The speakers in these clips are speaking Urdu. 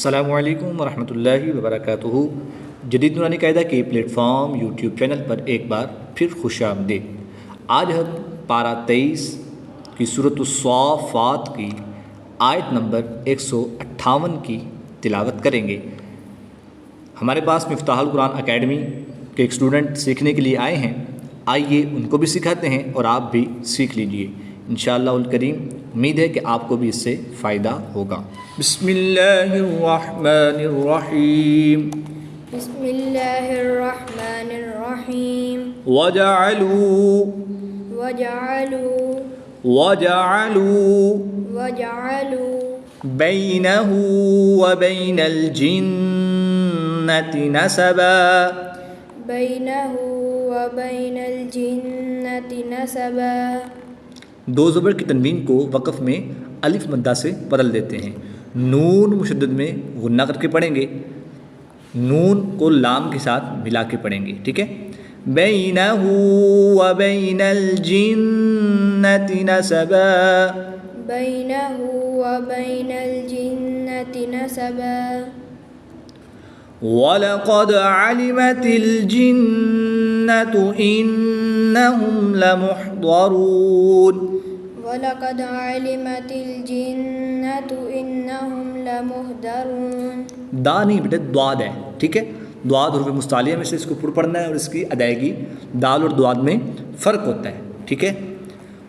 السلام علیکم ورحمۃ اللہ وبرکاتہ۔ جدید نورانی قاعدہ کے پلیٹ فارم یوٹیوب چینل پر ایک بار پھر خوش آمدید۔ آج ہم پارہ 23 کی سورۃ الصافات کی آیت نمبر 158 کی تلاوت کریں گے۔ ہمارے پاس مفتاح القرآن اکیڈمی کے ایک اسٹوڈنٹ سیکھنے کے لیے آئے ہیں، آئیے ان کو بھی سکھاتے ہیں اور آپ بھی سیکھ لیجئے انشاءاللہ الکریم۔ امید ہے کہ آپ کو بھی اس سے فائدہ ہوگا۔ بسم اللہ الرحمن الرحیم۔ بسم اللہ الرحمن الرحیم۔ وجعلوا بینہ وبین الجنۃ نسبا۔ بینہ وبین الجنۃ نسبا۔ دو زبر کی تنوین کو وقف میں الف مدہ سے بدل دیتے ہیں۔ نون مشدد میں غنہ کر کے پڑھیں گے، نون کو لام کے ساتھ ملا کے پڑھیں گے، ٹھیک ہے۔ بینہ وبین الجنۃ نسبا۔ بینہ وبین الجنۃ نسبا۔ وَلَقَدْ عَلِمَتِ الْجِنَّةُ إِنَّهُمْ لَمُحْضَرُونَ۔ وَلَقَدْ عَلِمَتِ الْجِنَّةُ إِنَّهُمْ لَمُحْضَرُونَ۔ دا نہیں بیٹے، دواد ہے، ٹھیک ہے۔ دواد حروف مستعلیہ میں سے اس کو پڑھنا ہے اور اس کی ادائیگی دال اور دواد میں فرق ہوتا ہے، ٹھیک ہے۔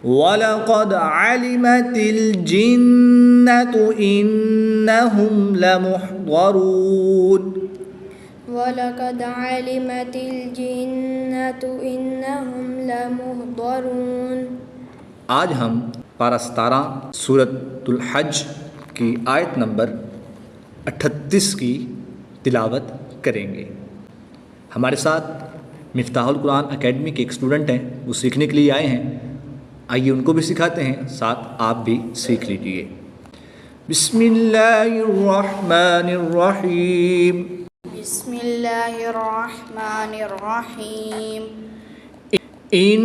وَلَقَدْ عَلِمَتِ الْجِنَّةُ إِنَّهُمْ لَمُحْضَرُونَ۔ وَلَقَدْ عَلِمَتِ الْجِنَّةُ إِنَّهُمْ لَمُحْضَرُونَ۔ آج ہم پارہ 17 سورۃ الحج کی آیت نمبر 38 کی تلاوت کریں گے۔ ہمارے ساتھ مفتاح القرآن اکیڈمی کے ایک اسٹوڈنٹ ہیں، وہ سیکھنے کے لیے آئے ہیں، آئیے ان کو بھی سکھاتے ہیں، ساتھ آپ بھی سیکھ لیجئے۔ بسم اللہ الرحمن الرحیم۔ بسم اللہ الرحمن الرحیم۔ ان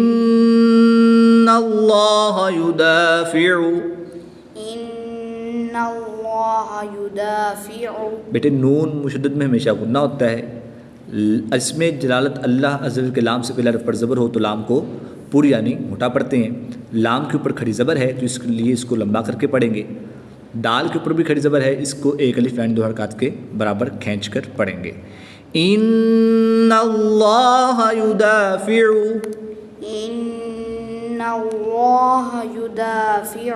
اللہ یدافع۔ ان اللہ یدافع۔ بیٹے نون مشدد میں ہمیشہ غنہ ہوتا ہے۔ اس میں جلالت اللہ عز و جل کے لام سے پہلے حرف پر زبر ہو تو لام کو پوری یعنی موٹا پڑھتے ہیں۔ لام کے اوپر کھڑی زبر ہے تو اس کے لیے اس کو لمبا کر کے پڑھیں گے۔ دال کے اوپر بھی کھڑی زبر ہے، اس کو ایک الف یعنی 2 حرکات کے برابر کھینچ کر پڑھیں گے۔ ان اللہ یدافع۔ ان اللہ یدافع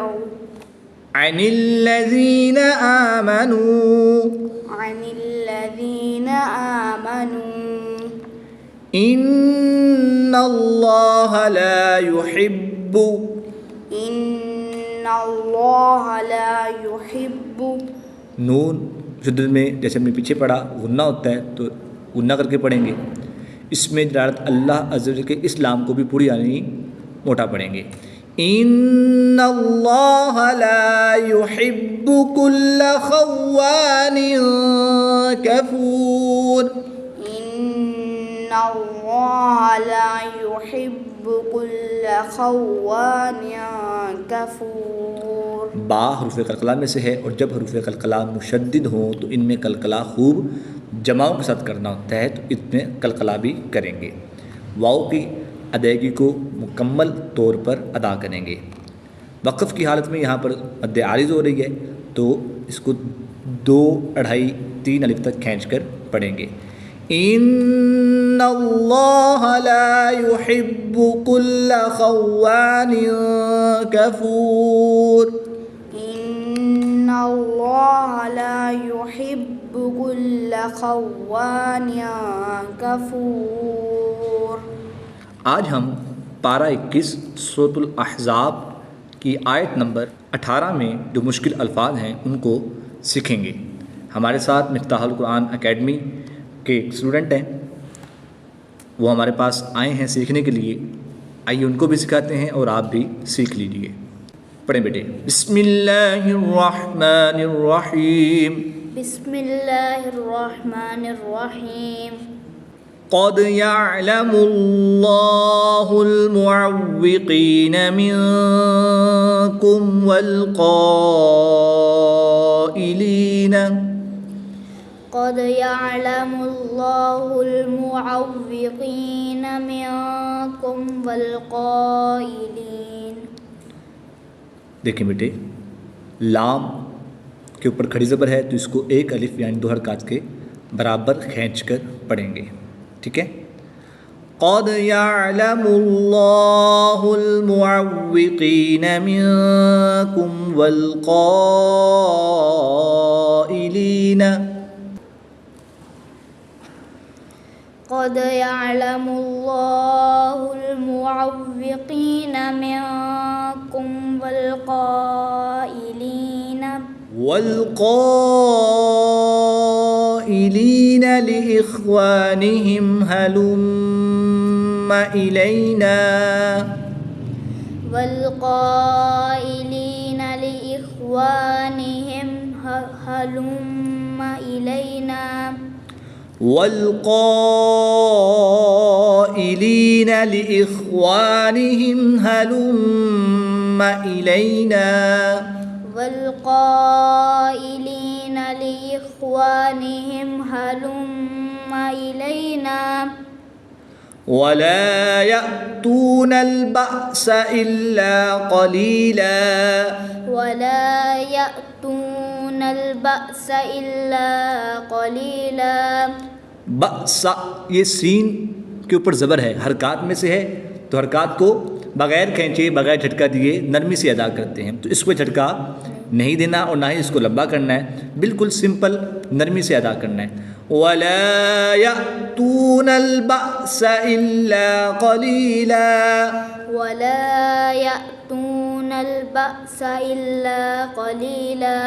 عن الذین آمنوا۔ عن الذین آمنوا۔ ان اللہ لا يحب۔ ان اللہ لا يحب۔ نون شدت میں جیسے ہم نے پیچھے پڑھا غنہ ہوتا ہے تو غنہ کر کے پڑھیں گے۔ اس میں جلالت اللہ عز و جل کے اس لام کو بھی پوری یعنی موٹا پڑھیں گے۔ ان اللہ لا يحب كل خوان کفور۔ ان اللہ لا يحب كل خوان کفور۔ با حروف قلقلہ میں سے ہے اور جب حروف قلقلہ مشدد ہوں تو ان میں قلقلہ خوب جماؤں کے ساتھ کرنا ہوتا ہے، تو اس میں قلقلہ بھی کریں گے۔ واؤ کی ادائیگی کو مکمل طور پر ادا کریں گے۔ وقف کی حالت میں یہاں پر مد عارض ہو رہی ہے تو اس کو 2 2.5 3 الف تک کھینچ کر پڑھیں گے۔ ان اللہ لا يحب كل خوان کفور۔ ان اللہ لا يحب كل خوان کفور۔ آج ہم پارہ 21 سورۃ الاحزاب کی آیت نمبر 18 میں جو مشکل الفاظ ہیں ان کو سیکھیں گے۔ ہمارے ساتھ مفتاح القرآن اکیڈمی کے ایک اسٹوڈنٹ ہیں، وہ ہمارے پاس آئے ہیں سیکھنے کے لیے، آئیے ان کو بھی سکھاتے ہیں اور آپ بھی سیکھ لیجئے۔ پڑھیں بیٹے۔ بسم اللہ الرحمن الرحیم۔ بسم اللہ الرحمن الرحیم۔ قد يعلم الله المعوقين منكم والقائلين قد يعلم الله المعوقين منكم والقائلين. دیکھیں بیٹے، لام کے اوپر کھڑی زبر ہے تو اس کو ایک الف یعنی 2 حرکات کے برابر کھینچ کر پڑھیں گے. ٹھیک ہے. قد يعلم الله المعوقين منكم والقائلين. قد يعلم الله المعوقين منكم والقائلين لإخوانهم هلم إلينا. والقائلين لإخوانهم هلم إلينا. والقائلين لإخوانهم هلم إلينا. والقائلين لإخوانهم هلم إلينا. ولا يأتون البأس إلا قليلا. ولا يأتون البأس إلا قليلا. بأس یہ سین کے اوپر زبر ہے، حرکات میں سے ہے تو حرکات کو بغیر کھینچے بغیر جھٹکا دیے نرمی سے ادا کرتے ہیں، تو اس کو جھٹکا نہیں دینا اور نہ ہی اس کو لمبا کرنا ہے، بالکل سمپل نرمی سے ادا کرنا ہے. ولا يأتون البأس إلا قليلا. ولا يأتون البأس إلا قليلا.